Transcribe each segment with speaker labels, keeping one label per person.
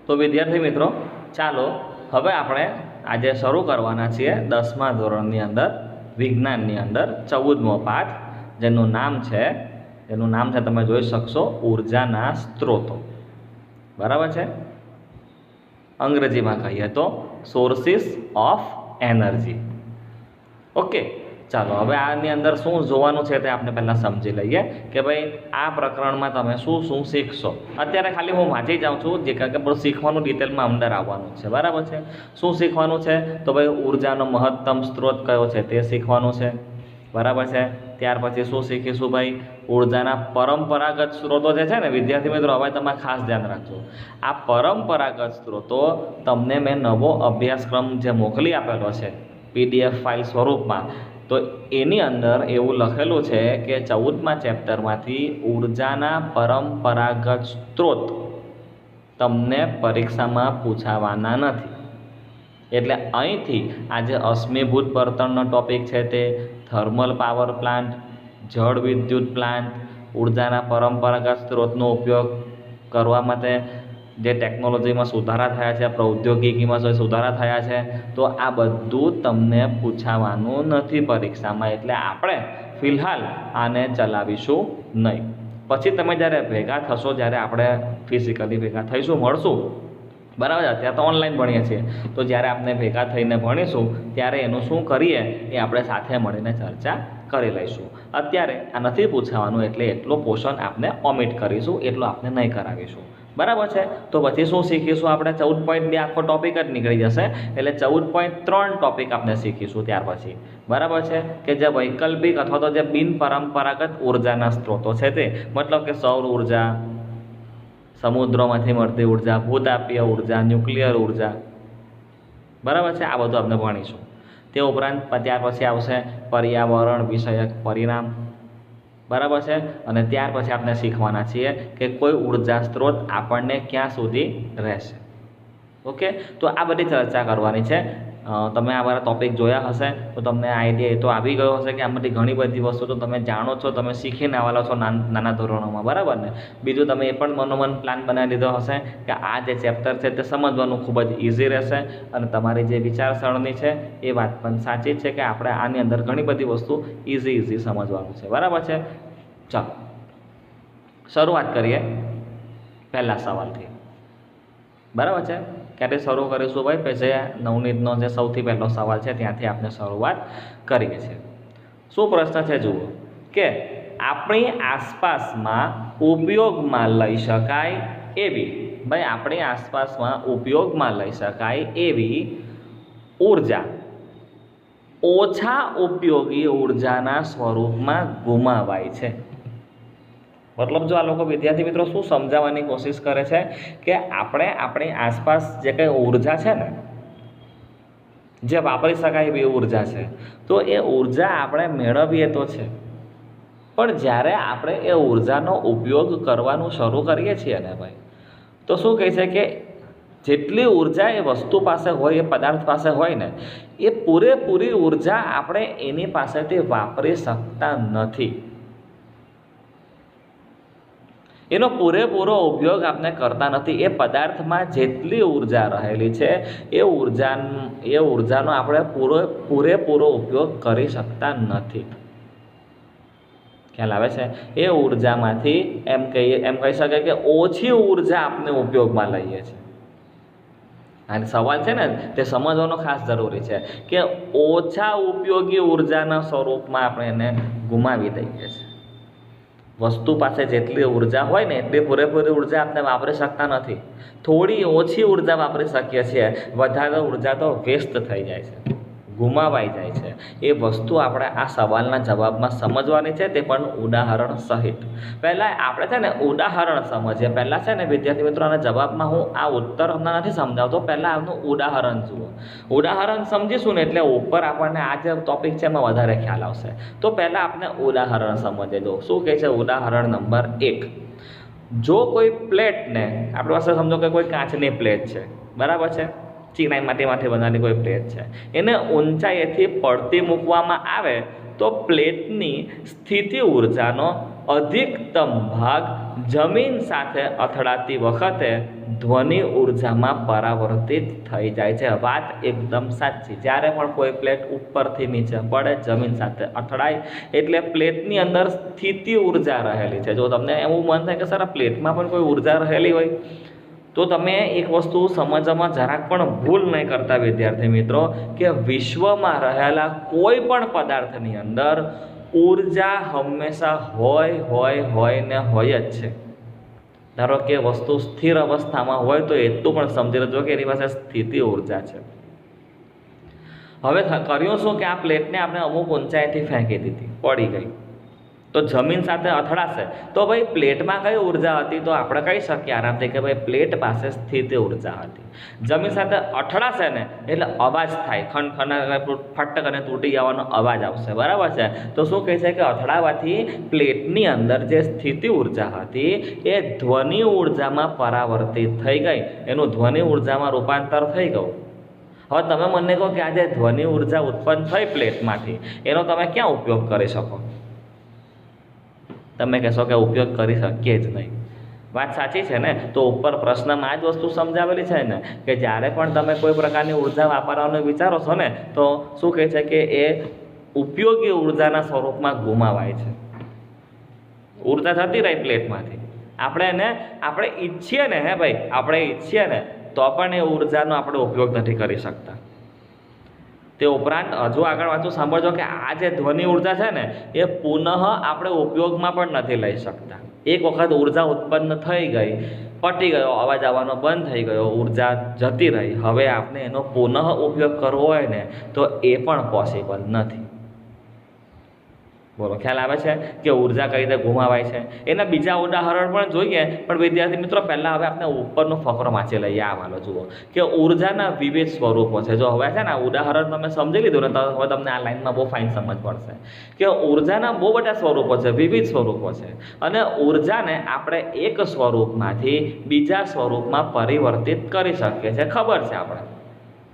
Speaker 1: તો વિદ્યાર્થી મિત્રો, ચાલો હવે આપણે આજે શરૂ કરવાના છીએ 10મા ધોરણની અંદર વિજ્ઞાનની અંદર 14મો પાઠ, જેનું નામ છે તમે જોઈ શકશો ઉર્જાના સ્ત્રોતો. બરાબર છે? અંગ્રેજીમાં કહીએ તો સોર્સિસ ઓફ એનર્જી. ઓકે, ચાલો હવે આની અંદર શું જોવાનું છે તે આપણે પહેલાં સમજી લઈએ કે ભાઈ આ પ્રકરણમાં તમે શું શીખશો. અત્યારે ખાલી હું વાંચી જાઉં છું, જે કારણ કે બધું શીખવાનું ડિટેલમાં અંદર આવવાનું છે. બરાબર છે? શું શીખવાનું છે? તો ભાઈ ઉર્જાનો મહત્તમ સ્ત્રોત કયો છે તે શીખવાનું છે. બરાબર છે? ત્યાર પછી શું શીખીશું ભાઈ? ઉર્જાના પરંપરાગત સ્ત્રોતો જે છે ને વિદ્યાર્થી મિત્રો, હવે તમે ખાસ ધ્યાન રાખજો. આ પરંપરાગત સ્ત્રોતો તમને મેં નવો અભ્યાસક્રમ જે મોકલી આપેલો છે PDF ફાઇલ સ્વરૂપમાં, તો એની અંદર એવું લખેલું છે કે 14મા ચેપ્ટરમાંથી ઉર્જાના પરંપરાગત સ્ત્રોત તમને પરીક્ષામાં પૂછાવાના નથી. એટલે અહીંથી આજે અશ્મિભૂત બળતણનો ટોપિક છે તે, થર્મલ પાવર પ્લાન્ટ, જળ વિદ્યુત પ્લાન્ટ, ઉર્જાના પરંપરાગત સ્ત્રોતનો ઉપયોગ કરવા માટે જે ટેકનોલોજીમાં સુધારા થયા છે, પ્રૌદ્યોગિકીમાં સુધારા થયા છે, તો આ બધું તમને પૂછાવાનું નથી પરીક્ષામાં. એટલે આપણે ફિલહાલ આને ચલાવીશું નહીં. પછી તમે જ્યારે ભેગા થશો, જ્યારે આપણે ફિઝિકલી ભેગા થઈશું, મળશું, બરાબર? અત્યારે તો ઓનલાઈન ભણીએ છીએ, તો જ્યારે આપણે ભેગા થઈને ભણીશું ત્યારે એનું શું કરીએ એ આપણે સાથે મળીને ચર્ચા કરી લઈશું. અત્યારે આ નથી પૂછાવાનું એટલે એટલો પોર્શન આપણે ઓમિટ કરીશું, એટલો આપણે નહીં કરાવીશું. બરાબર છે? તો પછી શું શીખીશું આપણે? 14.2 આખો ટોપિક જ નીકળી જશે, એટલે 14.3 ટોપિક આપણે શીખીશું ત્યાર પછી. બરાબર છે? કે જે વૈકલ્પિક અથવા તો જે બિનપરંપરાગત ઉર્જાના સ્ત્રોતો છે તે, મતલબ કે સૌર ઉર્જા, સમુદ્રોમાંથી મળતી ઉર્જા, ભૂતાપીય ઉર્જા, ન્યુક્લિયર ઉર્જા. બરાબર છે? આ બધું આપણે ભણીશું. તે ઉપરાંત ત્યાર પછી આવશે પર્યાવરણ વિષયક પરિણામ. બરાબર છે? અને ત્યાર પછી આપણે શીખવાના છીએ કે કોઈ ઉર્જા સ્ત્રોત આપણને ક્યાં સુધી રહેશે. ઓકે, તો આ બધી ચર્ચા કરવાની છે. તમે આ બધા ટોપિક જોયા હશે તો તમને આઈડિયા એ તો આવી ગયો હશે કે આમાંથી ઘણી બધી વસ્તુ તો તમે જાણો છો, તમે શીખીને આવેલા છો નાના ધોરણોમાં. બરાબર ને? બીજું તમે એ પણ મનોમન પ્લાન બનાવી લીધો હશે કે આ જે ચેપ્ટર છે તે સમજવાનું ખૂબ જ ઇઝી રહેશે, અને તમારી જે વિચારસરણી છે એ વાત પણ સાચી છે કે આપણે આની અંદર ઘણી બધી વસ્તુ ઇઝી સમજવાનું છે. બરાબર છે? ચાલો શરૂઆત કરીએ પહેલા સવાલથી. બરાબર છે? ક્યારે શરૂ કરીશું ભાઈ? પછી નવનીતનો જે સૌથી પહેલો સવાલ છે ત્યાંથી આપણે શરૂઆત કરીએ છીએ. શું પ્રશ્ન છે જુઓ, કે આપણી આસપાસમાં ઉપયોગમાં લઈ શકાય એવી, ભાઈ આપણી આસપાસમાં ઉપયોગમાં લઈ શકાય એવી ઉર્જા ઓછા ઉપયોગી ઉર્જાના સ્વરૂપમાં ગુમાવાય છે. મતલબ જો આ લોકો વિદ્યાર્થી મિત્રો શું સમજાવવાની કોશિશ કરે છે કે આપણે આપણી આસપાસ જે કંઈ ઉર્જા છે ને, જે વાપરી શકાય એવી ઉર્જા છે, તો એ ઉર્જા આપણે મેળવીએ તો છે, પણ જ્યારે આપણે એ ઉર્જાનો ઉપયોગ કરવાનું શરૂ કરીએ છીએ ને ભાઈ, તો શું કહે છે કે જેટલી ઉર્જા એ વસ્તુ પાસે હોય, એ પદાર્થ પાસે હોય ને, એ પૂરેપૂરી ઉર્જા આપણે એની પાસેથી વાપરી શકતા નથી. એનો પૂરેપૂરો ઉપયોગ આપણે કરતા નથી. એ પદાર્થમાં જેટલી ઉર્જા રહેલી છે એ ઉર્જાનો આપણે પૂરેપૂરો ઉપયોગ કરી શકતા નથી. ખ્યાલ આવે છે? એ ઉર્જામાંથી એમ કહી શકાય કે ઓછી ઉર્જા આપણે ઉપયોગમાં લઈએ છીએ. અને સવાલ છે ને તે સમજવાનો ખાસ જરૂરી છે કે ઓછા ઉપયોગી ઉર્જાના સ્વરૂપમાં આપણે એને ગુમાવી દઈએ છીએ. વસ્તુ પાસે જેટલી ઉર્જા હોય ને એટલી પૂરેપૂરી ઉર્જા આપણે વાપરી શકતા નથી. થોડી ઓછી ઉર્જા વાપરી શકીએ છીએ, વધારે ઉર્જા તો વેસ્ટ થઈ જાય છે, ગુમાવાઈ જાય છે. એ વસ્તુ આપણે આ સવાલના જવાબમાં સમજવાની છે, તે પણ ઉદાહરણ સહિત. પહેલાં આપણે છે ને ઉદાહરણ સમજીએ. પહેલાં છે ને વિદ્યાર્થી મિત્રો, આના જવાબમાં હું આ ઉત્તર હમણાં નથી સમજાવતો, પહેલાં આનું ઉદાહરણ જુઓ. ઉદાહરણ સમજીશું ને એટલે ઉપર આપણને આ જે ટોપિક છે એમાં વધારે ખ્યાલ આવશે. તો પહેલાં આપણે ઉદાહરણ સમજીએ. જો શું કહે છે ઉદાહરણ નંબર 1. જો કોઈ પ્લેટને, આપણી પાસે સમજો કે કોઈ કાચની પ્લેટ છે, બરાબર છે, ચીનાઈ માટીમાંથી બનાવેલી કોઈ પ્લેટ છે, એને ઊંચાઈએથી પડતી મૂકવામાં આવે તો પ્લેટની સ્થિતિ ઉર્જાનો અધિકતમ ભાગ જમીન સાથે અથડાતી વખતે ધ્વનિ ઉર્જામાં પરાવર્તિત થઈ જાય છે. વાત એકદમ સાચી. જ્યારે પણ કોઈ પ્લેટ ઉપરથી નીચે પડે, જમીન સાથે અથડાય, એટલે પ્લેટની અંદર સ્થિતિ ઉર્જા રહેલી છે. જો તમને એવું મન થાય કે સર આ પ્લેટમાં પણ કોઈ ઉર્જા રહેલી હોય, તો તમે એક વસ્તુ સમજવામાં જરાક પણ ભૂલ નહીં કરતા વિદ્યાર્થી મિત્રો, કે વિશ્વમાં રહેલા કોઈ પણ પદાર્થની અંદર ઉર્જા હંમેશા હોય ને હોય જ છે. ધારો કે વસ્તુ સ્થિર અવસ્થામાં હોય તો એટલું પણ સમજી લેજો કે એની પાસે સ્થિતિ ઉર્જા છે. હવે કર્યું શું કે આ પ્લેટને આપણે અમુક ઊંચાઈથી ફેંકી દીધી, પડી ગઈ, તો જમીન સાથે અથડાશે તો ભાઈ પ્લેટમાં કઈ ઉર્જા હતી, તો આપણે કહી શકીએ આરામથી કે ભાઈ પ્લેટ પાસે સ્થિતિ ઉર્જા હતી. જમીન સાથે અથડાશે ને એટલે અવાજ થાય, ફટ અને તૂટી જવાનો અવાજ આવશે, બરાબર છે. તો શું કહે છે કે અથડાવાથી પ્લેટની અંદર જે સ્થિતિ ઉર્જા હતી એ ધ્વનિ ઉર્જામાં પરાવર્તિત થઈ ગઈ, એનું ધ્વનિ ઉર્જામાં રૂપાંતર થઈ ગયું. હવે તમે મને કહો કે આ જે ધ્વનિ ઉર્જા ઉત્પન્ન થઈ પ્લેટમાંથી, એનો તમે ક્યાં ઉપયોગ કરી શકો? તમે કહેશો કે ઉપયોગ કરી શકીએ જ નહીં. વાત સાચી છે ને? તો ઉપર પ્રશ્નમાં આ જ વસ્તુ સમજાવેલી છે ને, કે જ્યારે પણ તમે કોઈ પ્રકારની ઉર્જા વાપરવાનું વિચારો છો ને, તો શું કહે છે કે એ ઉપયોગી ઉર્જાના સ્વરૂપમાં ગુમાવાય છે. ઉર્જા જતી રહી પ્લેટમાંથી, આપણે ઈચ્છીએ ને, હે ભાઈ, આપણે ઈચ્છીએ ને તો પણ એ ઉર્જાનો આપણે ઉપયોગ નથી કરી શકતા. તે ઉપરાંત હજુ આગળ વાંચું સાંભળજો કે આ જે ધ્વનિ ઉર્જા છે ને એ પુનઃ આપણે ઉપયોગમાં પણ નથી લઈ શકતા. એક વખત ઉર્જા ઉત્પન્ન થઈ ગઈ, પટી ગયો, અવાજ આવવાનો બંધ થઈ ગયો, ઉર્જા જતી રહી, હવે આપણે એનો પુનઃ ઉપયોગ કરવો હોય ને તો એ પણ પોસિબલ નથી. બોલો, ખ્યાલ આવે છે કે ઉર્જા કઈ રીતે ગુમાવાય છે? એના બીજા ઉદાહરણ પણ જોઈએ, પણ વિદ્યાર્થી મિત્રો પહેલાં હવે આપણે ઉપરનો ફકરો વાંચી લઈએ. આ વાલો જુઓ કે ઉર્જાના વિવિધ સ્વરૂપો છે. જો હવે છે ને આ ઉદાહરણ તમે સમજી લીધું ને, તો હવે તમને આ લાઈનમાં બહુ ફાઇન સમજ પડશે કે ઉર્જાના બહુ બધા સ્વરૂપો છે, વિવિધ સ્વરૂપો છે, અને ઉર્જાને આપણે એક સ્વરૂપમાંથી બીજા સ્વરૂપમાં પરિવર્તિત કરી શકીએ છીએ. ખબર છે આપણે,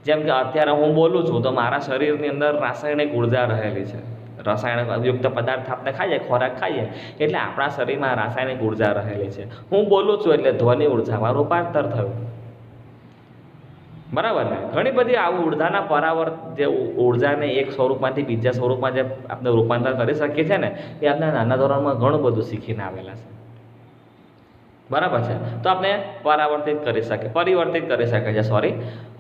Speaker 1: જેમ કે અત્યારે હું બોલું છું તો મારા શરીરની અંદર રાસાયણિક ઉર્જા રહેલી છે. રસાયણયુક્ત પદાર્થ આપણે ખાઈએ, ખોરાક ખાઈએ, એટલે આપણા શરીરમાં રાસાયણિક ઉર્જા રહેલી છે. હું બોલું છું એટલે ધ્વનિ ઉર્જામાં રૂપાંતર થયું, બરાબર ને? ઘણી બધી આવું ઉર્જાના જે ઉર્જાને એક સ્વરૂપમાંથી બીજા સ્વરૂપમાં જે આપણે રૂપાંતર કરી શકીએ છીએ ને, એ આપણે નાના ધોરણમાં ઘણું બધું શીખીને આવેલા છે, બરાબર છે. તો આપણે પરિવર્તિત કરી શકીએ છીએ.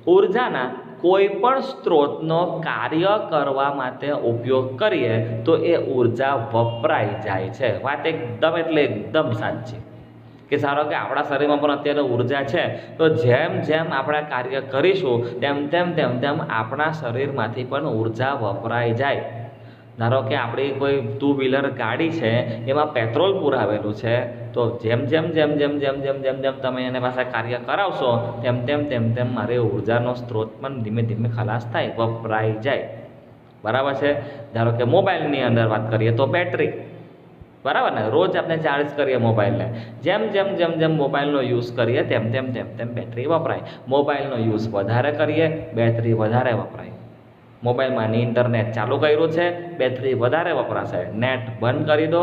Speaker 1: ઉર્જાના કોઈ પણ સ્ત્રોતનો કાર્ય કરવા માટે ઉપયોગ કરીએ તો એ ઉર્જા વપરાઈ જાય છે. વાત એકદમ સાચી. કે ધારો કે આપણા શરીરમાં પણ અત્યારે ઉર્જા છે, તો જેમ જેમ આપણે કાર્ય કરીશું તેમ આપણા શરીરમાંથી પણ ઉર્જા વપરાઈ જાય. ધારો કે આપણી કોઈ 2 વ્હીલર ગાડી છે, એમાં પેટ્રોલ પુરાવેલું છે, તો જેમ તમે એને પાસે કાર્ય કરાવશો તેમ મારી ઉર્જાનો સ્ત્રોત પણ ધીમે ધીમે ખલાસ થાય, વપરાઈ જાય, બરાબર છે. ધારો કે મોબાઈલની અંદર વાત કરીએ તો બેટરી, બરાબર ને? રોજ આપણે ચાર્જ કરીએ મોબાઈલને, જેમ મોબાઈલનો યુઝ કરીએ તેમ બેટરી વપરાય. મોબાઈલનો યુઝ વધારે કરીએ, બેટરી વધારે વપરાય. મોબાઈલમાં ઇન્ટરનેટ ચાલુ કર્યું છે, બેટરી વધારે વપરાશે. નેટ બંધ કરી દો,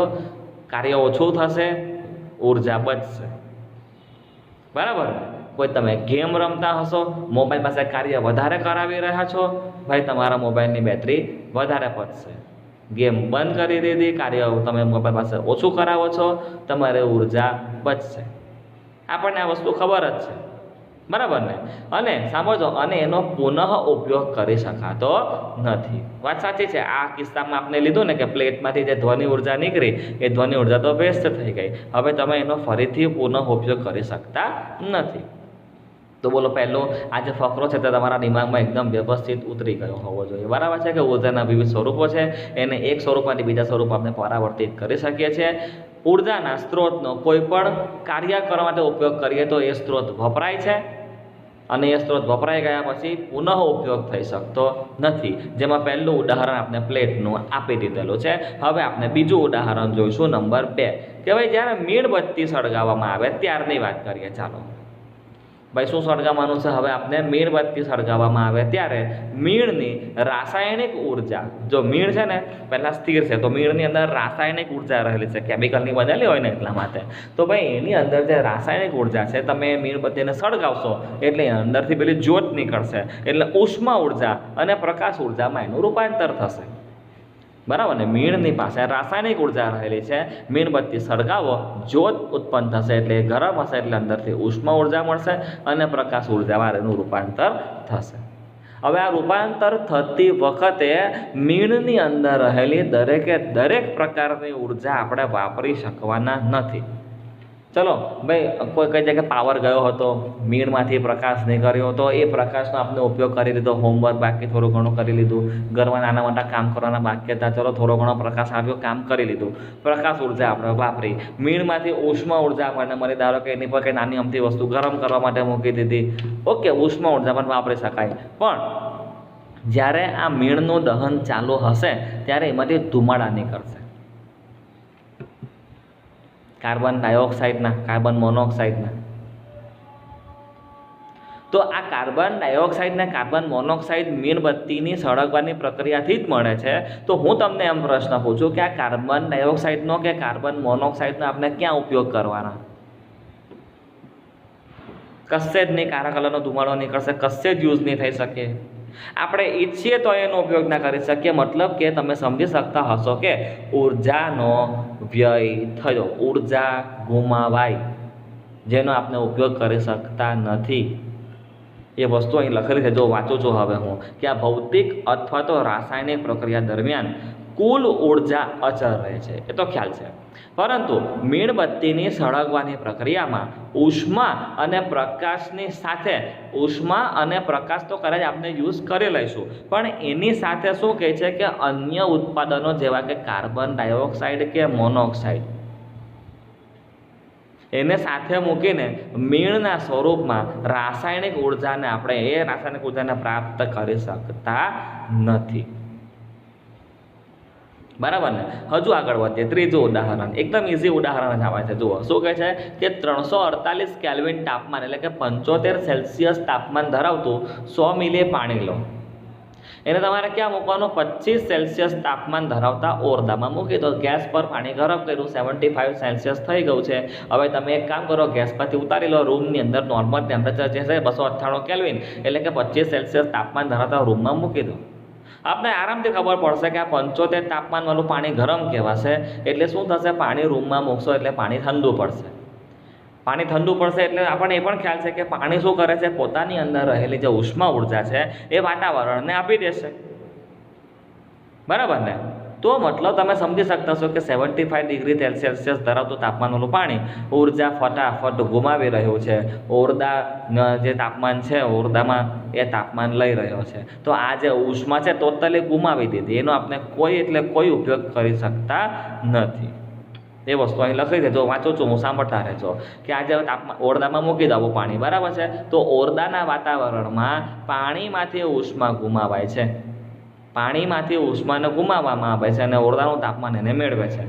Speaker 1: કાર્ય ઓછું થશે, ઉર્જા બચશે, બરાબર. કોઈ તમે ગેમ રમતા હશો, મોબાઈલ પાસે કાર્ય વધારે કરાવી રહ્યા છો, ભાઈ તમારા મોબાઈલની બેટરી વધારે પચશે. ગેમ બંધ કરી દીધી, કાર્ય તમે મોબાઈલ પાસે ઓછું કરાવો છો, તમારે ઉર્જા બચશે. આપણને આ વસ્તુ ખબર જ છે, બરાબર ને? અને સાંભળજો, અને એનો પુનઃ ઉપયોગ કરી શકાતો નથી. વાત સાચી છે. આ કિસ્સામાં આપણે લીધું ને કે પ્લેટમાંથી જે ધ્વનિ ઉર્જા નીકળી, એ ધ્વનિ ઉર્જા તો વેસ્ટ થઈ ગઈ. હવે તમે એનો ફરીથી પુનઃ ઉપયોગ કરી શકતા નથી. તો બોલો, પહેલો આ જે ફકરો છે તે તમારા દિમાગમાં એકદમ વ્યવસ્થિત ઉતરી ગયો હોવો જોઈએ, બરાબર છે? કે ઉર્જાના વિવિધ સ્વરૂપો છે, એને એક સ્વરૂપમાંથી બીજા સ્વરૂપ આપણે પરાવર્તિત કરી શકીએ છીએ. ઉર્જાના સ્ત્રોતનો કોઈ પણ કાર્ય કરવા માટે ઉપયોગ કરીએ તો એ સ્ત્રોત વપરાય છે, અને એ સ્ત્રોત વપરાઈ ગયા પછી પુનઃ ઉપયોગ થઈ શકતો નથી. જેમાં પહેલું ઉદાહરણ આપણે પ્લેટનું આપી દીધેલું છે. હવે આપણે બીજું ઉદાહરણ જોઈશું, નંબર 2, કે ભાઈ જ્યારે મીણબત્તી સળગાવવામાં આવે ત્યારની વાત કરીએ. ચાલો, ભાઈ શું સળગાવવાનું છે? હવે આપણે મીણબત્તી સળગાવવામાં આવે ત્યારે મીણની રાસાયણિક ઉર્જા, જો મીણ છે ને પહેલાં સ્થિર છે તો મીણની અંદર રાસાયણિક ઉર્જા રહેલી છે, કેમિકલની બનેલી હોય ને એટલા માટે. તો ભાઈ એની અંદર જે રાસાયણિક ઉર્જા છે, તમે મીણબત્તીને સળગાવશો એટલે અંદરથી પેલી જ્યોત નીકળશે, એટલે ઉષ્મા ઉર્જા અને પ્રકાશ ઉર્જામાં એનું રૂપાંતર થશે. બરાબર ને? મીણની પાસે રાસાયણિક ઉર્જા રહેલી છે, મીણબત્તી સળગાવો જ્યોત ઉત્પન્ન થશે એટલે ગરમ હશે એટલે અંદરથી ઉષ્મા ઉર્જા મળશે અને પ્રકાશ ઉર્જામાં એનું રૂપાંતર થશે. હવે આ રૂપાંતર થતી વખતે મીણની અંદર રહેલી દરેકે દરેક પ્રકારની ઉર્જા આપણે વાપરી શકવાના નથી. ચલો ભાઈ, કોઈ કઈ જગ્યાએ પાવર ગયો હતો, મીણમાંથી પ્રકાશ નીકળ્યો હતો, એ પ્રકાશનો આપણે ઉપયોગ કરી લીધો, હોમવર્ક બાકી થોડું ઘણું કરી લીધું, ઘરમાં નાના મોટા કામ કરવાના બાકી હતા, ચલો થોડો ઘણો પ્રકાશ આવ્યો, કામ કરી લીધું, પ્રકાશ ઉર્જા આપણે વાપરી. મીણમાંથી ઉષ્મા ઉર્જા આપણને મળી, ધારો કે એની પર કંઈ નાની અમથી વસ્તુ ગરમ કરવા માટે મૂકી દીધી, ઓકે, ઉષ્મા ઉર્જા પણ વાપરી શકાય. પણ જ્યારે આ મીણનું દહન ચાલુ હશે ત્યારે એમાંથી ધુમાડા નીકળશે, કાર્બન ડાયોક્સાઇડના, કાર્બન મોનોક્સાઇડના. તો આ કાર્બન ડાયોક્સાઇડ ને કાર્બન મોનોક્સાઇડ મીણબત્તીની સળગવાની પ્રક્રિયાથી જ મળે છે. તો હું તમને એમ પ્રશ્ન પૂછું કે આ કાર્બન ડાયોક્સાઇડનો કે કાર્બન મોનોક્સાઇડનો આપણે ક્યાં ઉપયોગ કરવાના? કશે જ નહીં. કાળા કલરનો ધુમાડો નીકળશે, કશે જ યુઝ નહીં થઈ શકે. આપણે ઈચ્છીએ તો એનો ઉપયોગ ના કરી શકીએ. મતલબ કે તમે સમજી શકતા હશો કે ઉર્જાનો વ્યય થયો, ઉર્જા ગુમાવાય, જેનો આપણે ઉપયોગ કરી શકતા નથી. એ વસ્તુ અહીં લખેલી છે, જો વાંચું છું હવે હું, કે આ ભૌતિક અથવા તો રાસાયણિક પ્રક્રિયા દરમિયાન કુલ ઉર્જા અચળ રહે છે, એ તો ખ્યાલ છે. પરંતુ મીણબત્તીની સળગવાની પ્રક્રિયામાં ઉષ્મા અને પ્રકાશની સાથે, ઉષ્મા અને પ્રકાશ તો કદાચ આપણે યુઝ કરી લઈશું, પણ એની સાથે શું કહે છે કે અન્ય ઉત્પાદનો જેવા કે કાર્બન ડાયોક્સાઇડ કે મોનોક્સાઇડ, એને સાથે મૂકીને મીણના સ્વરૂપમાં રાસાયણિક ઉર્જાને આપણે એ રાસાયણિક ઉર્જાને પ્રાપ્ત કરી શકતા નથી. બરાબર ને? હજુ આગળ વધીએ. ત્રીજું ઉદાહરણ, એકદમ ઇઝી ઉદાહરણ જ આવે છે. જુઓ શું કહે છે કે 348 કેલ્વિન તાપમાન એટલે કે 75 સેલ્સિયસ તાપમાન ધરાવતું 100 મિલી પાણી લો. એને તમારે ક્યાં મૂકવાનું? 25 સેલ્સિયસ તાપમાન ધરાવતા ઓરડામાં મૂકી દો. ગેસ પર પાણી ગરમ કર્યું, 75 સેલ્સિયસ થઈ ગયું છે. હવે તમે એક કામ કરો, ગેસ પરથી ઉતારી લો, રૂમની અંદર નોર્મલ ટેમ્પરેચર જે છે 298 કેલ્વિન એટલે કે 25 સેલ્સિયસ તાપમાન ધરાવતા રૂમમાં મૂકી દો. આપણે આરામથી ખબર પડશે કે આ 75 તાપમાનવાળું પાણી ગરમ કહેવાશે. એટલે શું થશે? પાણી રૂમમાં મૂકશો એટલે પાણી ઠંડુ પડશે. પાણી ઠંડુ પડશે એટલે આપણને એ પણ ખ્યાલ છે કે પાણી શું કરે છે? પોતાની અંદર રહેલી જે ઉષ્મા ઉર્જા છે એ વાતાવરણને આપી દેશે. બરાબર ને? તો મતલબ તમે સમજી શકતા છો કે 75 ડિગ્રી સેલ્સિયસ ધરાવતું તાપમાનવાળું પાણી ઉર્જા ફટાફટ ગુમાવી રહ્યું છે. ઓરડા જે તાપમાન છે, ઓરડામાં એ તાપમાન લઈ રહ્યો છે. તો આ જે ઉષ્મા છે ટોટલી ગુમાવી દીધી, એનો આપણે કોઈ ઉપયોગ કરી શકતા નથી. એ વસ્તુ અહીં લખી છે, જો વાંચું છું હું, સાંભળતા રહેજો કે આ જે તાપમાન ઓરડામાં મૂકી દો પાણી, બરાબર છે? તો ઓરડાના વાતાવરણમાં પાણીમાંથી ઉષ્મા ગુમાવાય છે, પાણીમાંથી ઉષ્માને ગુમાવવામાં આવે છે અને ઓરડાનું તાપમાન એને મેળવે છે.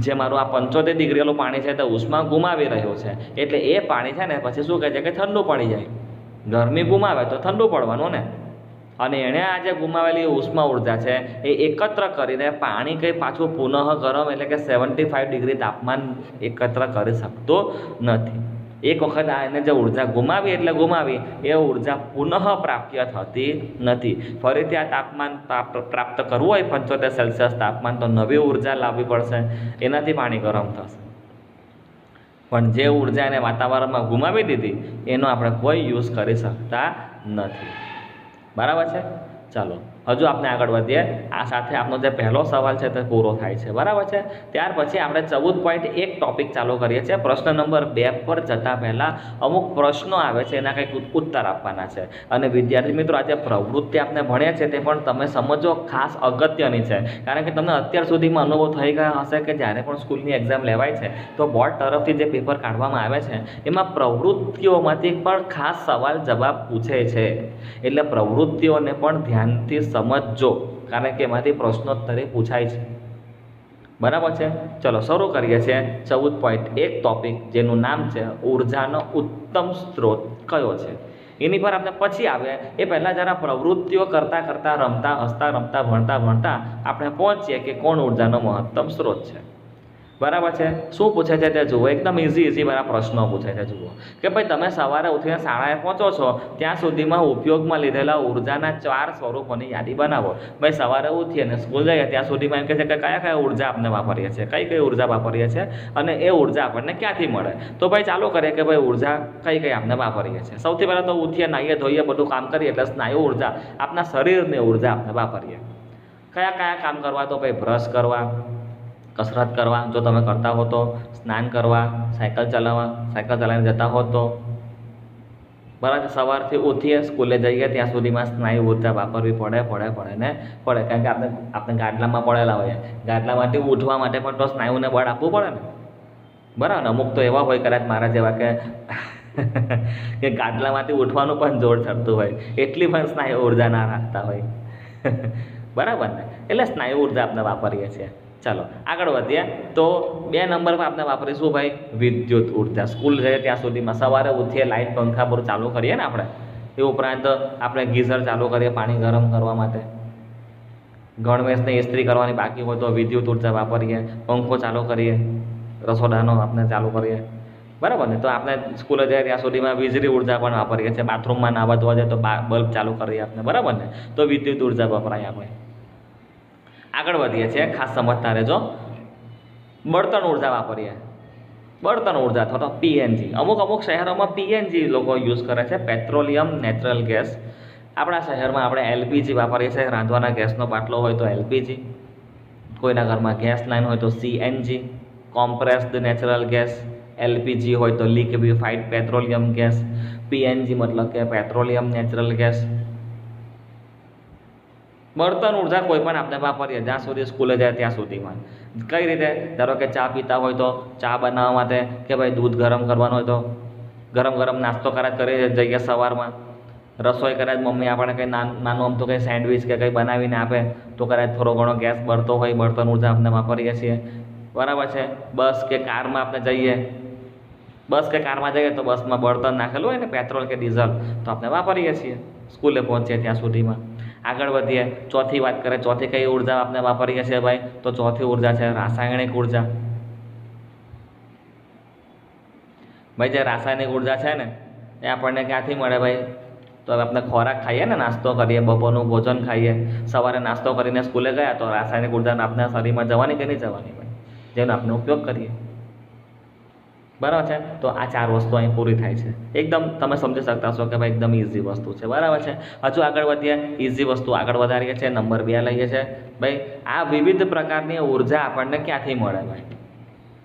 Speaker 1: જે મારું આ 75 ડિગ્રીવાળું પાણી છે તે ઉષ્મા ગુમાવી રહ્યું છે, એટલે એ પાણી છે ને પછી શું કહે છે કે ઠંડુ પડી જાય. ગરમી ગુમાવે તો ઠંડુ પડવાનું ને. અને એણે આ જે ગુમાવેલી ઉષ્મા ઉર્જા છે એ એકત્ર કરીને પાણી કંઈ પાછું પુનઃ ગરમ એટલે કે 75 ડિગ્રી તાપમાન એકત્ર કરી શકતો નથી. એક વખત આ એને જે ઉર્જા ગુમાવી એટલે ગુમાવી, એ ઉર્જા પુનઃ પ્રાપ્ય થતી નથી. ફરીથી આ તાપમાન પ્રાપ્ત કરવું હોય 75 સેલ્સિયસ તાપમાન, તો નવી ઉર્જા લાવવી પડશે, એનાથી પાણી ગરમ થશે. પણ જે ઉર્જા એને વાતાવરણમાં ગુમાવી દીધી એનો આપણે કોઈ યુઝ કરી શકતા નથી. બરાબર છે? ચાલો હજુ આપણે આગળ વધીએ. આ સાથે આપણો જે પહેલો સવાલ છે તે પૂરો થાય છે. બરાબર છે? ત્યાર પછી આપણે 14.1 ટોપિક ચાલુ કરીએ છીએ. પ્રશ્ન નંબર 2 પર જતાં પહેલાં અમુક પ્રશ્નો આવે છે, એના કંઈક ઉત્તર આપવાના છે. અને વિદ્યાર્થી મિત્રો, આજે પ્રવૃત્તિ આપણે ભણ્યા છે તે પણ તમે સમજો ખાસ અગત્યની છે. કારણ કે તમને અત્યાર સુધીમાં અનુભવ થઈ ગયા હશે કે જ્યારે પણ સ્કૂલની એક્ઝામ લેવાય છે તો બોર્ડ તરફથી જે પેપર કાઢવામાં આવે છે એમાં પ્રવૃત્તિઓમાંથી પણ ખાસ સવાલ જવાબ પૂછે છે. એટલે પ્રવૃત્તિઓને પણ ધ્યાનથી સમજજો, કારણ કે એમાંથી પ્રશ્નોત્તરી પૂછાય છે. બરાબર છે. ચલો શરૂ કરીએ છીએ 14.1 ટોપિક, જેનું નામ છે ઉર્જાનો ઉત્તમ સ્ત્રોત કયો છે. એની પર આપણે પછી આવે એ પહેલાં જરા પ્રવૃત્તિઓ કરતાં કરતાં, રમતા હસતા રમતા, ભણતા ભણતા આપણે પહોંચીએ કે કોણ ઉર્જાનો મહત્તમ સ્ત્રોત છે. બરાબર છે. શું પૂછે છે તે જુઓ, એકદમ ઇઝી વાળા પ્રશ્નો પૂછે છે. જુઓ કે ભાઈ તમે સવારે ઉઠીને શાળાએ પહોંચો છો ત્યાં સુધીમાં ઉપયોગમાં લીધેલા ઉર્જાના 4 સ્વરૂપોની યાદી બનાવો. ભાઈ સવારે ઉઠીએ અને સ્કૂલ જઈએ ત્યાં સુધીમાં એમ કહે છે કે કયા કયા ઉર્જા આપણે વાપરીએ છીએ, કઈ કઈ ઉર્જા વાપરીએ છીએ અને એ ઉર્જા આપણને ક્યાંથી મળે. તો ભાઈ ચાલુ કરીએ કે ભાઈ ઉર્જા કઈ કઈ આપણે વાપરીએ છીએ. સૌથી પહેલાં તો ઉઠીએ, નાહીએ ધોઈએ, બધું કામ કરીએ એટલે સ્નાયુ ઉર્જા, આપણા શરીરની ઉર્જા આપણે વાપરીએ. કયા કયા કામ કરવા? તો ભાઈ બ્રશ કરવા, કસરત કરવા જો તમે કરતા હો તો, સ્નાન કરવા, સાયકલ ચલાવવા, સાયકલ ચલાવીને જતા હો તો. બરાબર. સવારથી ઉઠીએ સ્કૂલે જઈએ ત્યાં સુધીમાં સ્નાયુ ઉર્જા વાપરવી પડે કારણ કે આપણે ગાડલામાં પડેલા હોઈએ, ગાડલામાંથી ઉઠવા માટે પણ તો સ્નાયુને બળ આપવું પડે ને. બરાબર. અમુક તો એવા હોય કદાચ મારા જેવા કે ગાડલામાંથી ઉઠવાનું પણ જોર ચડતું હોય, એટલી પણ સ્નાયુ ઉર્જા ના રાખતા હોય. બરાબર ને. એટલે સ્નાયુ ઉર્જા આપણે વાપરીએ છીએ. ચાલો આગળ વધીએ તો 2 નંબર પર આપણે વાપરીશું ભાઈ વિદ્યુત ઉર્જા. સ્કૂલ જઈએ ત્યાં સુધીમાં સવારે ઉઠીએ, લાઇટ પંખા પર ચાલુ કરીએ ને આપણે, એ ઉપરાંત આપણે ગીઝર ચાલુ કરીએ પાણી ગરમ કરવા માટે, ગણવેશને ઇસ્ત્રી કરવાની બાકી હોય તો વિદ્યુત ઉર્જા વાપરીએ, પંખો ચાલુ કરીએ, રસોડાનો આપણે ચાલુ કરીએ. બરાબર ને. તો આપણે સ્કૂલે જઈએ ત્યાં સુધીમાં વીજળી ઉર્જા પણ વાપરીએ છીએ. બાથરૂમમાં નાહવા ધોવા જાય તો બલ્બ ચાલુ કરીએ આપણે. બરાબર ને. તો વિદ્યુત ઉર્જા વપરાય આપણે. આગળ વધીએ છીએ, ખાસ સમજતા રહેજો. બળતણ ઉર્જા વાપરીએ. બળતણ ઉર્જા અથવા તો પીએનજી. અમુક શહેરોમાં પીએનજી લોકો યુઝ કરે છે, પેટ્રોલિયમ નેચરલ ગેસ. આપણા શહેરમાં આપણે એલપીજી વાપરીએ છીએ. રાંધવાના ગેસનો બાટલો હોય તો એલપીજી, કોઈના ઘરમાં ગેસ લાઈન હોય તો CNG, compressed natural gas. LPG હોય તો લિક્વિફાઈડ પેટ્રોલિયમ ગેસ. પીએનજી મતલબ કે પેટ્રોલિયમ નેચરલ ગેસ. બળતણ ઉર્જા કોઈ પણ આપણે વાપરીએ જ્યાં સુધી સ્કૂલે જાય ત્યાં સુધીમાં. કઈ રીતે? ધારો કે ચા પીતા હોય તો ચા બનાવવા માટે, કે ભાઈ દૂધ ગરમ કરવાનું હોય તો ગરમ નાસ્તો કદાચ કરી જઈએ સવારમાં, રસોઈ કદાચ મમ્મી આપણને કંઈ નાનું અમથું કંઈ સેન્ડવિચ કે કંઈ બનાવીને આપે તો કદાચ થોડો ઘણો ગેસ બળતો હોય, બળતણ ઉર્જા આપણે વાપરીએ છીએ. બરાબર છે. બસ કે કારમાં આપણે જઈએ, તો બસમાં બળતણ નાખેલું હોય ને પેટ્રોલ કે ડીઝલ, તો આપણે વાપરીએ છીએ સ્કૂલે પહોંચીએ ત્યાં સુધીમાં. આગળ વધીએ, ચોથી વાત કરીએ. ચોથી કઈ ઉર્જા આપણે વાપરીએ છીએ ભાઈ? તો ચોથી ઉર્જા છે રાસાયણિક ઉર્જા. ભાઈ જે રાસાયણિક ઉર્જા છે ને એ આપણને ક્યાંથી મળે ભાઈ? તો હવે આપણે ખોરાક ખાઈએ ને, નાસ્તો કરીએ, બપોરનું ભોજન ખાઈએ, સવારે નાસ્તો કરીને સ્કૂલે ગયા તો રાસાયણિક ઉર્જાને આપણા શરીરમાં જવાની કે નહીં જવાની ભાઈ? જેનો આપણે ઉપયોગ કરીએ. બરાબર છે. તો આ 4 વસ્તુ અહીં પૂરી થાય છે. એકદમ તમે સમજી શકતા છો કે ભાઈ એકદમ ઇઝી વસ્તુ છે. બરાબર છે. હજુ આગળ વધીએ, ઇઝી વસ્તુ આગળ વધારીએ છીએ. નંબર 2 લઈએ છીએ ભાઈ. આ વિવિધ પ્રકારની ઉર્જા આપણને ક્યાંથી મળે ભાઈ?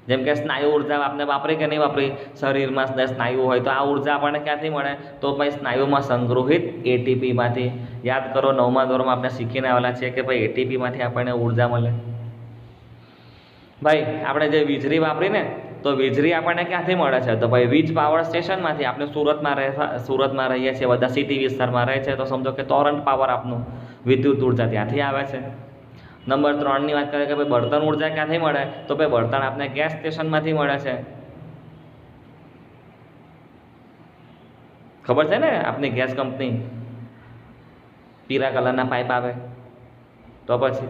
Speaker 1: જેમ કે સ્નાયુ ઉર્જા આપણે વાપરી કે નહીં વાપરી? શરીરમાં સ્નાયુ હોય તો આ ઉર્જા આપણને ક્યાંથી મળે? તો ભાઈ સ્નાયુમાં સંગ્રહિત એટીપીમાંથી. યાદ કરો 9મા ધોરણમાં આપણે શીખીને આવેલા છીએ કે ભાઈ એટીપીમાંથી આપણને ઉર્જા મળે. ભાઈ આપણે જે વીજળી વાપરીને તો વીજળી આપણને ક્યાંથી મળે છે? તો ભાઈ વીજ પાવર સ્ટેશનમાંથી. આપણે સુરતમાં રહીએ છીએ, બધા સિટી વિસ્તારમાં રહે છે તો સમજો કે ટોરન્ટ પાવર આપનું વિદ્યુત ઉર્જા ત્યાંથી આવે છે. નંબર 3ની વાત કરીએ કે ભાઈ બળતણ ઉર્જા ક્યાંથી મળે? તો ભાઈ બળતણ આપણે ગેસ સ્ટેશનમાંથી મળે છે. ખબર છે ને આપની ગેસ કંપની, પીળા કલરના પાઇપ આવે તો પછી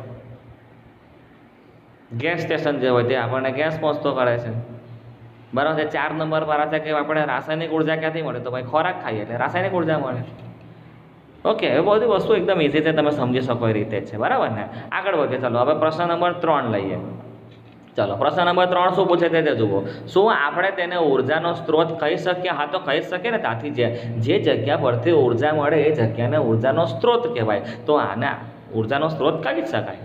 Speaker 1: ગેસ સ્ટેશન જે હોય તે આપણને ગેસ પહોંચતો કરે છે. બરાબર છે. 4 નંબર પર છે કે આપણે રાસાયણિક ઉર્જા ક્યાંથી મળે? તો ભાઈ ખોરાક ખાઈએ એટલે રાસાયણિક ઉર્જા મળે. ઓકે. એ બધી વસ્તુ એકદમ ઇઝી છે, તમે સમજી શકો એ રીતે જ છે. બરાબર ને. આગળ વધીએ. ચાલો હવે પ્રશ્ન નંબર 3 લઈએ. ચાલો પ્રશ્ન નંબર 3 શું પૂછે તે જુઓ. શું આપણે તેને ઉર્જાનો સ્ત્રોત કહી શકીએ? હા તો કહી શકીએ ને. ત્યાંથી જે જગ્યા પરથી ઉર્જા મળે એ જગ્યાને ઉર્જાનો સ્ત્રોત કહેવાય. તો આને ઉર્જાનો સ્ત્રોત કહી શકાય.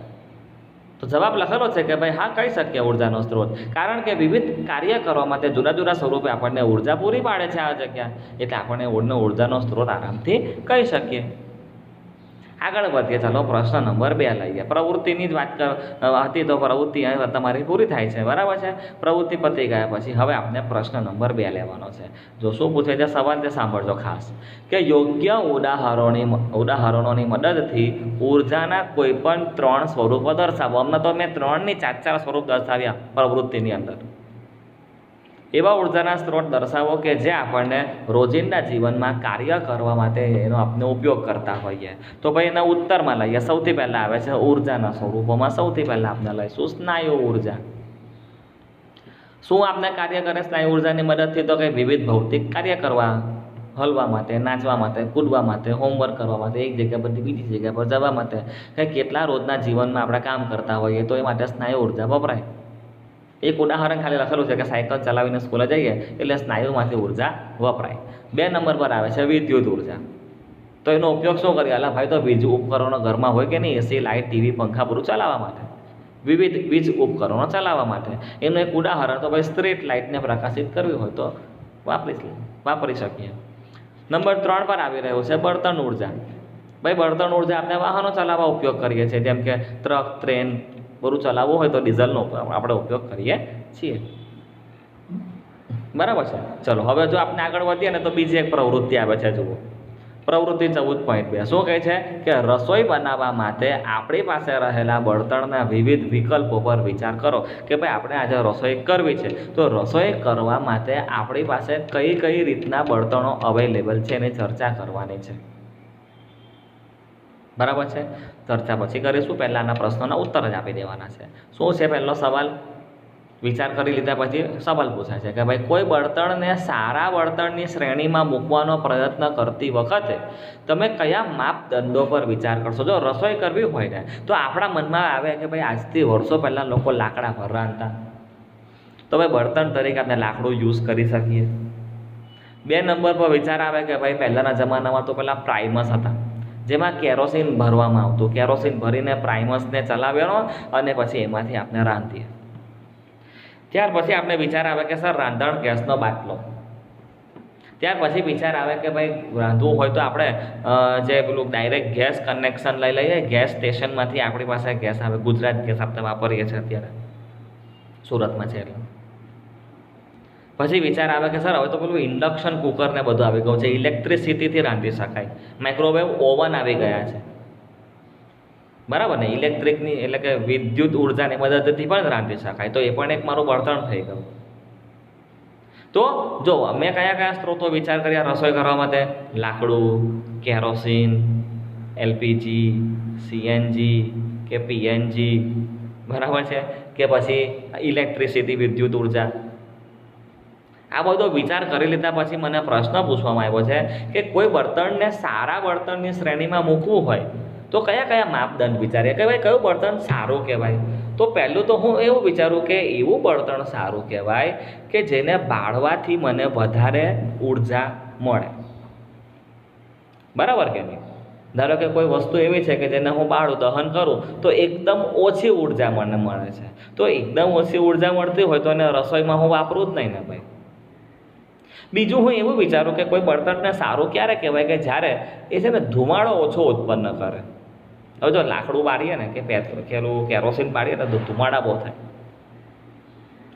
Speaker 1: તો જવાબ લખેલો છે કે ભાઈ હા કહી શકીએ ઉર્જાનો સ્ત્રોત, કારણ કે વિવિધ કાર્ય કરવા માટે જુદા જુદા સ્વરૂપે આપણને ઉર્જા પૂરી પાડે છે આ જગ્યા, એટલે આપણને ઉર્જાનો સ્ત્રોત આરામથી કહી શકીએ. આગળ વધીએ. ચાલો પ્રશ્ન નંબર 2 લઈએ. પ્રવૃત્તિની જ વાત હતી તો પ્રવૃત્તિ તમારી પૂરી થાય છે, બરાબર છે. પ્રવૃત્તિ પતી ગયા પછી હવે આપણે પ્રશ્ન નંબર 2 લેવાનો છે. જો શું પૂછે છે સવાલ તે સાંભળજો ખાસ, કે યોગ્ય ઉદાહરણોની મદદથી ઉર્જાના કોઈ પણ 3 સ્વરૂપો દર્શાવો. અમને તો મેં 3 ની 4 સ્વરૂપ દર્શાવ્યા પ્રવૃત્તિની અંદર. એવા ઉર્જાના સ્ત્રોત દર્શાવો કે જે આપણને રોજિંદા જીવનમાં કાર્ય કરવા માટે એનો આપણે ઉપયોગ કરતા હોઈએ. તો ભાઈ એના ઉત્તરમાં લઈએ. સૌથી પહેલાં આવે છે ઉર્જાના સ્વરૂપોમાં. સૌથી પહેલાં આપણે લઈશું સ્નાયુ ઉર્જા. શું આપણે કાર્ય કરે સ્નાયુ ઉર્જાની મદદથી? તો કંઈ વિવિધ ભૌતિક કાર્ય કરવા, હલવા માટે, નાચવા માટે, કૂદવા માટે, હોમવર્ક કરવા માટે, એક જગ્યા પરથી બીજી જગ્યા પર જવા માટે, કે કેટલા રોજના જીવનમાં આપણે કામ કરતા હોઈએ તો એ માટે સ્નાયુ ઉર્જા વપરાય. એક ઉદાહરણ ખાલી લખેલું છે કે સાયકલ ચલાવીને સ્કૂલે જઈએ એટલે સ્નાયુમાંથી ઉર્જા વપરાય. 2 નંબર પર આવે છે વિદ્યુત ઉર્જા. તો એનો ઉપયોગ શું કરીએ? અલા ભાઈ, તો વીજ ઉપકરણો ઘરમાં હોય કે નહીં, એસી, લાઇટ, ટીવી, પંખા બધું ચલાવવા માટે, વિવિધ વીજ ઉપકરણો ચલાવવા માટે. એનું એક ઉદાહરણ તો ભાઈ સ્ટ્રીટ લાઇટને પ્રકાશિત કરવી હોય તો વાપરી શકીએ. નંબર 3 પર આવી રહ્યું છે બળતણ ઉર્જા. ભાઈ બળતણ ઉર્જા આપણે વાહનો ચલાવવા ઉપયોગ કરીએ છીએ, જેમ કે ટ્રક, ટ્રેન બધું ચલાવવું હોય તો ડીઝલનો આપણે ઉપયોગ કરીએ છીએ, બરાબર છે. ચલો હવે જો આપણે આગળ વધીએ ને તો બીજી એક પ્રવૃત્તિ આવે છે. જુઓ પ્રવૃત્તિ 14.2 શું કહે છે કે રસોઈ બનાવવા માટે આપણી પાસે રહેલા બળતણના વિવિધ વિકલ્પો પર વિચાર કરો. કે ભાઈ આપણે આજે રસોઈ કરવી છે તો રસોઈ કરવા માટે આપણી પાસે કઈ કઈ રીતના બળતણો અવેલેબલ છે એની ચર્ચા કરવાની છે, બરાબર છે. ચર્ચા પછી કરીશું. પહેલાંના પ્રશ્નોના ઉત્તર જ આપી દેવાના છે. શું છે પહેલો સવાલ? વિચાર કરી લીધા પછી સવાલ પૂછાય છે કે ભાઈ કોઈ બળતણને સારા બળતણની શ્રેણીમાં મૂકવાનો પ્રયત્ન કરતી વખતે તમે કયા માપદંડો પર વિચાર કરશો? જો રસોઈ કરવી હોય ને તો આપણા મનમાં આવે કે ભાઈ આજથી વર્ષો પહેલાં લોકો લાકડા પર રાંધતા, તો ભાઈ બળતણ તરીકે આપણે લાકડું યુઝ કરી શકીએ. 2 નંબર પર વિચાર આવે કે ભાઈ પહેલાંના જમાનામાં તો પેલા પ્રાઇમસ હતા, જેમાં કેરોસીન ભરવામાં આવતું. કેરોસીન ભરીને પ્રાઇમસને ચલાવ્યો અને પછી એમાંથી આપણે રાંધીએ. ત્યાર પછી આપણે વિચાર આવે કે સર રાંધણ ગેસનો બાટલો. ત્યાર પછી વિચાર આવે કે ભાઈ રાંધવું હોય તો આપણે જે પેલું ડાયરેક્ટ ગેસ કનેક્શન લઈ લઈએ. ગેસ સ્ટેશનમાંથી આપણી પાસે ગેસ આવે. ગુજરાત ગેસ આપણે વાપરીએ છીએ અત્યારે, સુરતમાં છે એટલે. પછી વિચાર આવે કે સર હવે તો પેલું ઇન્ડક્શન કુકર ને બધું આવી ગયું છે, ઇલેક્ટ્રિસિટીથી રાંધી શકાય. માઇક્રોવેવ ઓવન આવી ગયા છે, બરાબર ને. ઇલેક્ટ્રિકની એટલે કે વિદ્યુત ઉર્જાની મદદથી પણ રાંધી શકાય, તો એ પણ એક મારું બળતણ થઈ ગયું. તો જો મેં કયા કયા સ્ત્રોતો વિચાર કર્યા રસોઈ કરવા માટે? લાકડું, કેરોસીન, એલપીજી, સીએનજી કે પીએનજી, બરાબર છે, કે પછી ઇલેક્ટ્રિસિટી, વિદ્યુત ઉર્જા. આ બધો વિચાર કરી લીધા પછી મને પ્રશ્ન પૂછવામાં આવ્યો છે કે કોઈ બળતણને સારા બળતણની શ્રેણીમાં મૂકવું હોય તો કયા કયા માપદંડ વિચારીએ કે ભાઈ કયું બળતણ સારું કહેવાય? તો પહેલું તો હું એવું વિચારું કે એવું બળતણ સારું કહેવાય કે જેને બાળવાથી મને વધારે ઉર્જા મળે, બરાબર કે નહીં? ધારો કે કોઈ વસ્તુ એવી છે કે જેને હું બાળું, દહન કરું તો એકદમ ઓછી ઉર્જા મને મળે છે. તો એકદમ ઓછી ઉર્જા મળતી હોય તો એને રસોઈમાં હું વાપરું જ નહીં ને ભાઈ. બીજું હું એવું વિચારું કે કોઈ બળતણને સારું ક્યારે કહેવાય કે જ્યારે એ છે ને ધુમાડો ઓછો ઉત્પન્ન કરે. હવે જો લાકડું બાળીએ ને કે પેલું કેરોસીન બાળીએ ને તો ધુમાડા બહુ થાય.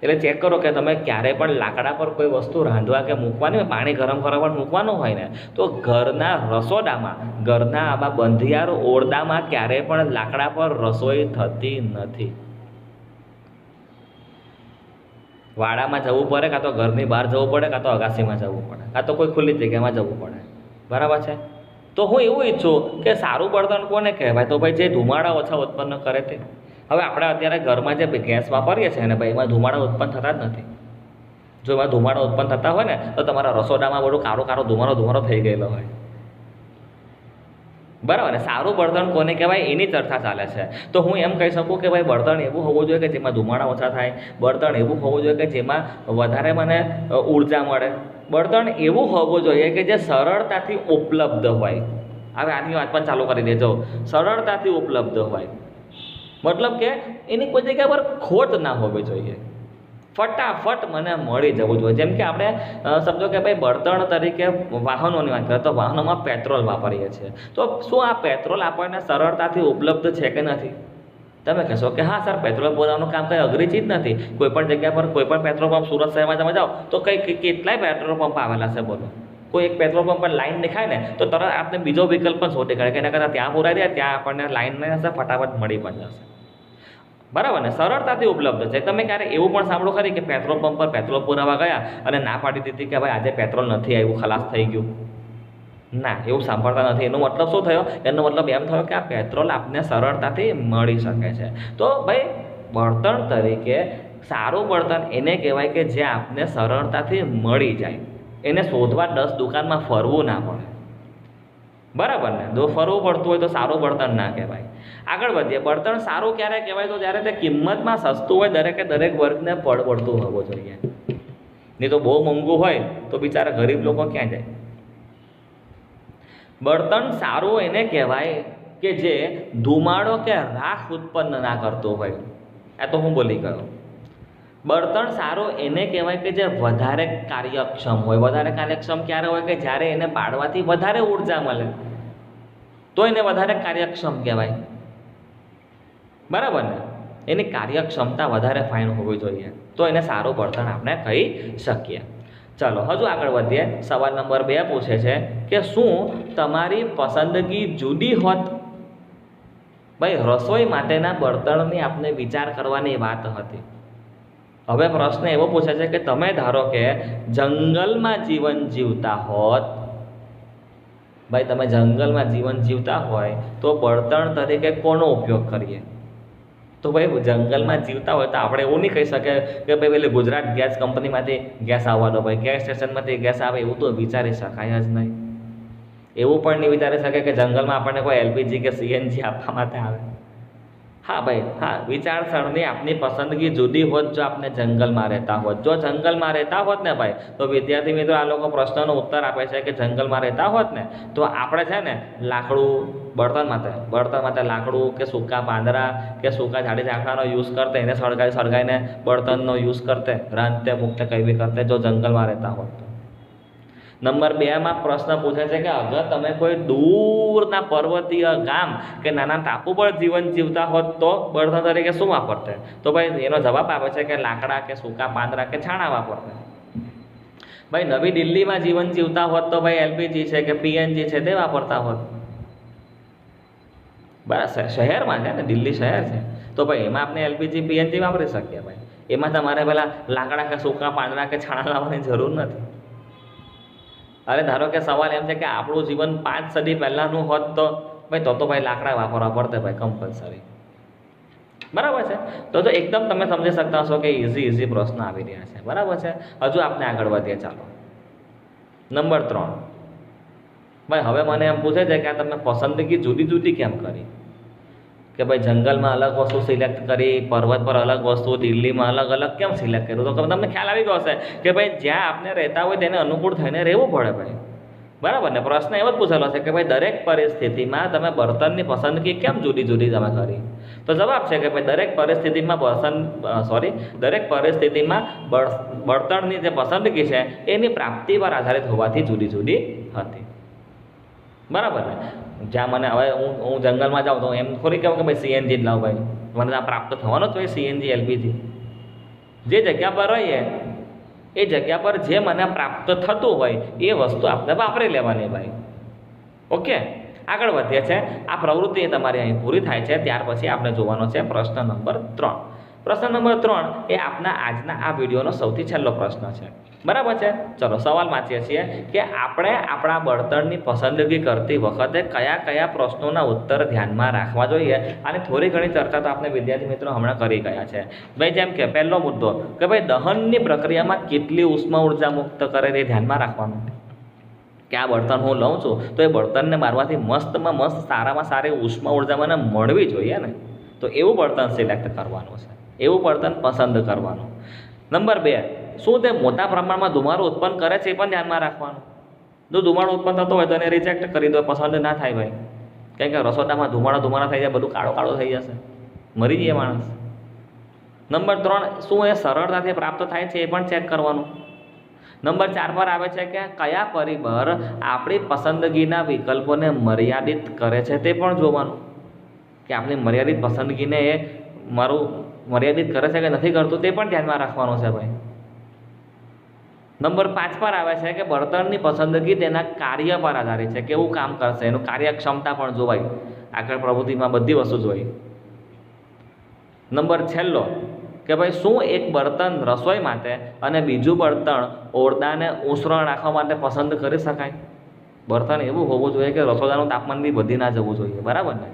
Speaker 1: એટલે ચેક કરો કે તમે ક્યારેય પણ લાકડા પર કોઈ વસ્તુ રાંધવા કે મૂકવાની હોય, પાણી ગરમ કરવા પણ મૂકવાનું હોય ને તો ઘરના રસોડામાં, ઘરના આવા બંધિયાર ઓરડામાં ક્યારેય પણ લાકડા પર રસોઈ થતી નથી. વાડામાં જવું પડે, કાં તો ઘરની બહાર જવું પડે, કાં તો અગાસીમાં જવું પડે, કાં તો કોઈ ખુલ્લી જગ્યામાં જવું પડે, બરાબર છે. તો હું એવું ઈચ્છું કે સારું બળતણ કોને કહેવાય? તો ભાઈ જે ધુમાડા ઓછા ઉત્પન્ન કરે તે. હવે આપણે અત્યારે ઘરમાં જે ગેસ વાપરીએ છીએ ને ભાઈ એમાં ધુમાડા ઉત્પન્ન થતા જ નથી. જો એમાં ધુમાડા ઉત્પન્ન થતા હોય ને તો તમારા રસોડામાં બધું કારો ધુમાડો થઈ ગયેલો હોય, બરાબર ને. સારું બળતણ કોને કહેવાય એની ચર્ચા ચાલે છે. તો હું એમ કહી શકું કે ભાઈ બળતણ એવું હોવું જોઈએ કે જેમાં ધુમાડા ઓછા થાય, બળતણ એવું હોવું જોઈએ કે જેમાં વધારે મને ઉર્જા મળે, બળતણ એવું હોવું જોઈએ કે જે સરળતાથી ઉપલબ્ધ હોય. હવે આની વાત પણ ચાલુ કરી દેજો. સરળતાથી ઉપલબ્ધ હોય મતલબ કે એની કોઈ જગ્યા પર ખોટ ના હોવી જોઈએ. ફટાફટ મને મળી જવું જોઈએ. જેમ કે આપણે સમજો કે ભાઈ બળતણ તરીકે વાહનોની વાત કરીએ તો વાહનોમાં પેટ્રોલ વાપરીએ છીએ, તો શું આ પેટ્રોલ આપણને સરળતાથી ઉપલબ્ધ છે કે નથી? તમે કહેશો કે હા સર, પેટ્રોલ પુરાવાનું કામ કંઈ અઘરી ચીજ નથી. કોઈપણ જગ્યા પર કોઈપણ પેટ્રોલ પંપ સુરત શહેરમાં તમે જાઓ તો કેટલાય પેટ્રોલ પંપ આવેલા છે. બોલો, કોઈ એક પેટ્રોલ પંપ પર લાઈન દેખાય ને તો તરત આપણે બીજો વિકલ્પ પણ શોધી કાઢે કે એના કરતાં ત્યાં પુરાઈ દે, ત્યાં આપણને લાઈન નહીં હશે, ફટાફટ મળી પણ જશે. બરાબર ને, સરળતાથી ઉપલબ્ધ છે. તમે ક્યારે એવું પણ સાંભળો ખરી કે પેટ્રોલ પંપ પર પેટ્રોલ પુરાવા ગયા અને ના પાડી દીધી કે ભાઈ આજે પેટ્રોલ નથી આવ્યું, ખલાસ થઈ ગયું? ના, એવું સાંભળતા નથી. એનો મતલબ શું થયો? એનો મતલબ એમ થયો કે આ પેટ્રોલ આપને સરળતાથી મળી શકે છે. તો ભાઈ બળતણ તરીકે સારું બળતણ એને કહેવાય કે જે આપને સરળતાથી મળી જાય, એને શોધવા 10 દુકાનમાં ફરવું ના પડે. બરાબર ને, જો ફરવું પડતું હોય તો સારું બળતણ ના કહેવાય. આગળ વધીએ. બળતણ સારું ક્યારે કહેવાય? તો જ્યારે તે કિંમતમાં સસ્તું હોય, દરેક વર્ગને પડતું હોવું જોઈએ. નહીં તો બહુ મોંઘું હોય તો બિચારા ગરીબ લોકો ક્યાં જાય? બળતણ સારું એને કહેવાય કે જે ધુમાડો કે રાખ ઉત્પન્ન ના કરતું હોય. આ તો હું બોલી ગયો. બળતણ સારું એને કહેવાય કે જે વધારે કાર્યક્ષમ હોય. વધારે કાર્યક્ષમ ક્યારે હોય? કે જ્યારે એને બાળવાથી વધારે ઉર્જા મળે તો એને વધારે કાર્યક્ષમ કહેવાય. બરાબર ને, એની કાર્યક્ષમતા વધારે ફાઇન હોવી જોઈએ, તો એને સારું બળતણ આપણે કહી શકીએ. ચાલો હજુ આગળ વધીએ. સવાલ નંબર 2 પૂછે છે કે શું તમારી પસંદગી જુદી હોત? ભાઈ રસોઈ માટેના બળતણની આપણે વિચાર કરવાની વાત હતી. હવે પ્રશ્ન એવો પૂછે છે કે તમે ધારો કે જંગલમાં જીવન જીવતા હોત. ભાઈ તમે જંગલમાં જીવન જીવતા હોય તો બળતણ તરીકે કોનો ઉપયોગ કરીએ? તો ભાઈ જંગલમાં જીવતા હોય તો આપણે એવું નહીં કહી શકીએ કે ભાઈ પેલી ગુજરાત ગેસ કંપનીમાંથી ગેસ આવવાનો, ભાઈ ગેસ સ્ટેશનમાંથી ગેસ આવે, એવું તો વિચારી શકાય જ નહીં. એવું પણ નહીં વિચારી શકે કે જંગલમાં આપણને કોઈ એલપીજી કે સીએનજી આપવા માટે આવે. હા ભાઈ, હા, વિચારસરણી આપની પસંદગી જુદી હોત જો આપણે જંગલમાં રહેતા હોત. જો જંગલમાં રહેતા હોત ને ભાઈ, તો વિદ્યાર્થી મિત્રો આ લોકો પ્રશ્નનો ઉત્તર આપે છે કે જંગલમાં રહેતા હોત ને તો આપણે છે ને લાકડું બળતણ માટે લાકડું કે સૂકા પાંદડા કે સૂકા ઝાડી ઝાકડાનો યુઝ કરતે, એને સળગાઈને બળતણનો યુઝ કરતે, રાંધતે મૂકતે કઈ બી કરતે જો જંગલમાં રહેતા હોત. નંબર 2માં પ્રશ્ન પૂછે છે કે અગર તમે કોઈ દૂરના પર્વતીય ગામ કે નાના ટાપુ પર જીવન જીવતા હોત તો બળતણ તરીકે શું વાપરતે? તો ભાઈ એનો જવાબ આપે છે કે લાકડા કે સૂકા પાંદડા કે છાણા વાપરતે. ભાઈ નવી દિલ્હીમાં જીવન જીવતા હોત તો ભાઈ એલપીજી છે કે પીએનજી છે તે વાપરતા હોત. બરાબર, શહેરમાં છે ને, દિલ્હી શહેર છે તો ભાઈ એમાં આપણે એલપીજી પીએનજી વાપરી શકીએ. ભાઈ એમાં તમારે પેલા લાકડા કે સૂકા પાંદડા કે છાણા લાવવાની જરૂર નથી. અરે ધારો કે સવાલ એમ છે કે આપણું જીવન 5 સદી પહેલાંનું હોત તો ભાઈ તો ભાઈ લાકડા વાપરવા પડતે ભાઈ કમ્પલસરી. બરાબર છે, તો એકદમ તમે સમજી શકતા હશો કે ઇઝી પ્રશ્ન આવી રહ્યા છે. બરાબર છે, હજુ આપણે આગળ વધીએ. ચાલો નંબર 3. ભાઈ હવે મને એમ પૂછે છે કે આ તમે પસંદગી જુદી કેમ કરી? કે ભાઈ જંગલમાં અલગ વસ્તુ સિલેક્ટ કરી, પર્વત પર અલગ વસ્તુ, દિલ્હીમાં અલગ કેમ સિલેક્ટ કર્યું? તો તમને ખ્યાલ આવી ગયો હશે કે ભાઈ જ્યાં આપણે રહેતા હોય તેને અનુકૂળ થઈને રહેવું પડે ભાઈ. બરાબર ને, પ્રશ્ન એવો જ પૂછેલો છે કે ભાઈ દરેક પરિસ્થિતિમાં તમે બળતણની પસંદગી કેમ જુદી તમે કરી? તો જવાબ છે કે ભાઈ દરેક પરિસ્થિતિમાં બળતણની જે પસંદગી છે એની પ્રાપ્તિ પર આધારિત હોવાથી જુદી હતી. બરાબર ને, જ્યાં મને હવે હું જંગલમાં જાઉં તો એમ થોડી કહું કે ભાઈ સીએનજી જ લાવ, ભાઈ મને ત્યાં પ્રાપ્ત થવાનો જ હોય સીએનજી એલપીજી. જે જગ્યા પર રહીએ એ જગ્યા પર જે મને પ્રાપ્ત થતું હોય એ વસ્તુ આપણે વાપરી લેવાની ભાઈ. ઓકે, આગળ વધીએ છે. આ પ્રવૃત્તિ તમારી અહીં પૂરી થાય છે, ત્યાર પછી આપણે જોવાનો છે પ્રશ્ન નંબર 3. પ્રશ્ન નંબર 3 એ આપના આજના આ વિડીયોનો સૌથી છેલ્લો પ્રશ્ન છે. બરાબર છે, ચલો સવાલ વાંચીએ છીએ કે આપણે આપણા બળતણની પસંદગી કરતી વખતે કયા પ્રશ્નોના ઉત્તર ધ્યાનમાં રાખવા જોઈએ. અને થોડી ઘણી ચર્ચા તો આપણે વિદ્યાર્થી મિત્રો હમણાં કરી ગયા છે. ભાઈ જેમ કે પહેલો મુદ્દો કે ભાઈ દહનની પ્રક્રિયામાં કેટલી ઉષ્મા ઉર્જા મુક્ત કરે તે ધ્યાનમાં રાખવાનું. કે આ બળતણ હું લઉં છું તો એ બળતણને મારવાથી મસ્તમાં મસ્ત સારામાં સારી ઉષ્મા ઉર્જા મને મળવી જોઈએ ને, તો એવું બળતણ સિલેક્ટ કરવાનું છે, એવું બળતણ પસંદ કરવાનું. નંબર 2, શું તે મોટા પ્રમાણમાં ધુમાડો ઉત્પન્ન કરે છે એ પણ ધ્યાનમાં રાખવાનું. જો ધુમાડો ઉત્પન્ન થતો હોય તો એને રિજેક્ટ કરી દો, પસંદ ના થાય ભાઈ. કારણ કે રસોડામાં ધુમાડા થઈ જાય, બધું કાળો થઈ જશે, મરી જાય માણસ. નંબર 3, શું એ સરળતાથી પ્રાપ્ત થાય છે એ પણ ચેક કરવાનું. નંબર 4 પર આવે છે કે કયા પરિબળ આપણી પસંદગીના વિકલ્પોને મર્યાદિત કરે છે તે પણ જોવાનું, કે આપણી મર્યાદિત પસંદગીને એ મર્યાદિત કરે છે કે નથી કરતું તે પણ ધ્યાનમાં રાખવાનું છે ભાઈ. નંબર 5 પર આવે છે કે બળતણની પસંદગી તેના કાર્ય પર આધારિત છે, કેવું કામ કરશે, એનું કાર્યક્ષમતા પણ જોવાય, આગળ પ્રવૃત્તિમાં બધી વસ્તુ જોઈ. નંબર 6 કે ભાઈ શું એક બળતણ રસોઈ માટે અને બીજું બળતણ ઓરડાને ઉષ્ણ રાખવા માટે પસંદ કરી શકાય. બળતણ એવું હોવું જોઈએ કે રસોડાનું તાપમાન બી વધી ના જવું જોઈએ, બરાબર ને.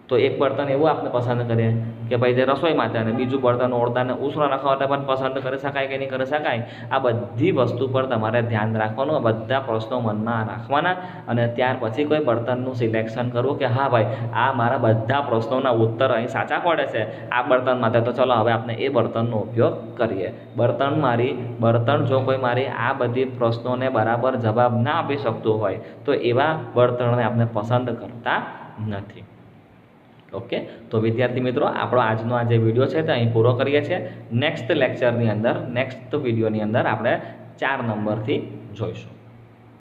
Speaker 1: તો એક બળતણ એવું આપણે પસંદ કરીએ કે ભાઈ જે રસોઈ માટે, અને બીજું બળતણ ઓરડાને ઉષ્ણ રાખવા માટે પણ પસંદ કરી શકાય કે નહીં કરી શકાય. આ બધી વસ્તુ પર તમારે ધ્યાન રાખવાનું, આ બધા પ્રશ્નો મનમાં રાખવાના, અને ત્યાર પછી કોઈ બળતણનું સિલેક્શન કરવું કે હા ભાઈ આ મારા બધા પ્રશ્નોના ઉત્તર અહીં સાચા પડે છે આ બળતણ માટે, તો ચલો હવે આપણે એ બળતણનો ઉપયોગ કરીએ. બળતણ જો કોઈ મારી આ બધી પ્રશ્નોને બરાબર જવાબ ના આપી શકતું હોય તો એવા બળતણને આપણે પસંદ કરતા નથી. ઓકે, તો વિદ્યાર્થી મિત્રો આપણો આજનો આ જે વિડીયો છે તે અહીં પૂરો કરીએ છીએ. નેક્સ્ટ વિડીયોની અંદર આપણે 4 નંબરથી જોઈશું.